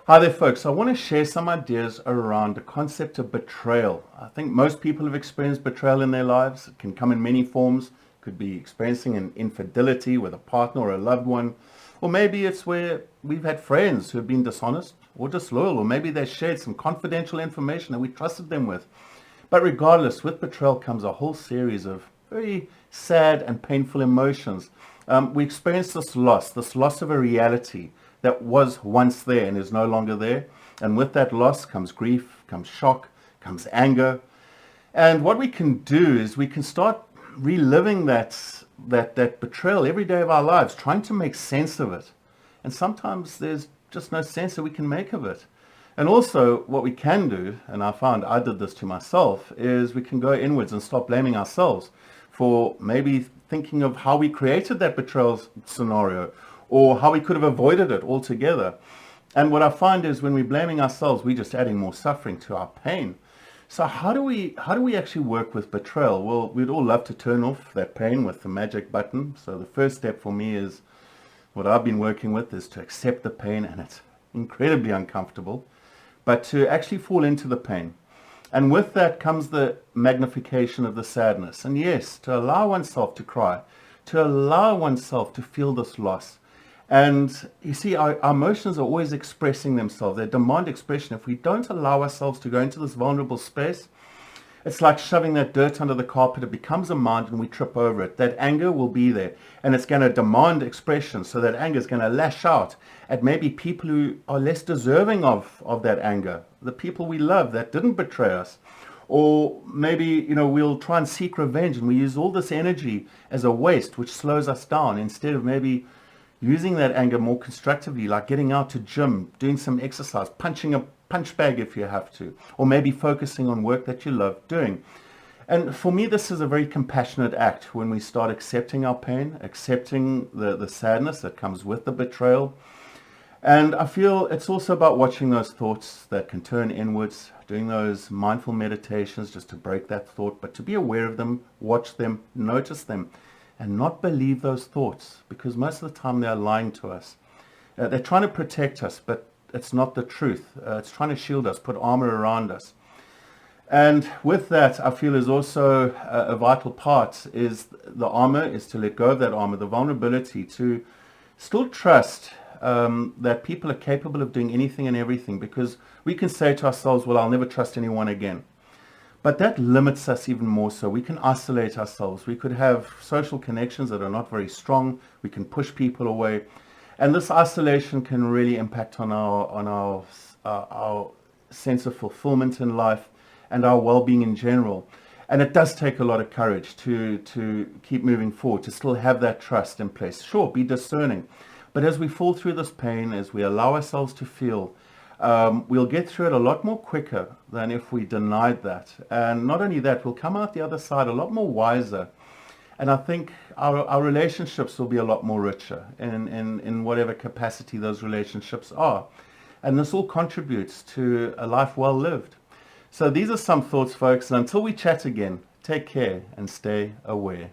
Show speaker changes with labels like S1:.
S1: Hi there, folks. I want to share some ideas around the concept of betrayal. I think most people have experienced betrayal in their lives. It can come in many forms. It could be experiencing an infidelity with a partner or a loved one. Or maybe it's where we've had friends who have been dishonest or disloyal, or maybe they shared some confidential information that we trusted them with. But regardless, with betrayal comes a whole series of very sad and painful emotions. We experience this loss of a reality that was once there and is no longer there. And with that loss comes grief, comes shock, comes anger. And what we can do is we can start reliving that betrayal every day of our lives, trying to make sense of it. And sometimes there's just no sense that we can make of it. And also what we can do, and I found I did this to myself, is we can go inwards and stop blaming ourselves for maybe thinking of how we created that betrayal scenario or how we could have avoided it altogether. And what I find is when we're blaming ourselves, we're just adding more suffering to our pain. So how do we actually work with betrayal? Well, we'd all love to turn off that pain with the magic button. So the first step for me is what I've been working with is to accept the pain, and it's incredibly uncomfortable, but to actually fall into the pain. And with that comes the magnification of the sadness. And yes, to allow oneself to cry, to allow oneself to feel this loss. And you see, our emotions are always expressing themselves. They demand expression. If we don't allow ourselves to go into this vulnerable space, it's like shoving that dirt under the carpet. It becomes a mound and we trip over it. That anger will be there and it's going to demand expression. So that anger is going to lash out at maybe people who are less deserving of that anger. The people we love that didn't betray us. Or maybe, we'll try and seek revenge and we use all this energy as a waste, which slows us down, instead of maybe using that anger more constructively, like getting out to gym, doing some exercise, punching a punch bag if you have to, or maybe focusing on work that you love doing. And for me, this is a very compassionate act when we start accepting our pain, accepting the sadness that comes with the betrayal. And I feel it's also about watching those thoughts that can turn inwards, doing those mindful meditations just to break that thought, but to be aware of them, watch them, notice them, and not believe those thoughts, because most of the time they are lying to us. They're trying to protect us, but it's not the truth. It's trying to shield us, put armor around us. And with that, I feel is also a vital part is the armor, is to let go of that armor, the vulnerability to still trust that people are capable of doing anything and everything, because we can say to ourselves, well, I'll never trust anyone again. But that limits us even more so. We can isolate ourselves. We could have social connections that are not very strong. We can push people away. And this isolation can really impact on our sense of fulfillment in life and our well-being in general. And it does take a lot of courage to keep moving forward, to still have that trust in place. Sure, be discerning. But as we fall through this pain, as we allow ourselves to feel, we'll get through it a lot more quicker than if we denied that. And not only that, we'll come out the other side a lot more wiser. And I think our relationships will be a lot more richer in whatever capacity those relationships are. And this all contributes to a life well lived. So these are some thoughts, folks. And until we chat again, take care and stay aware.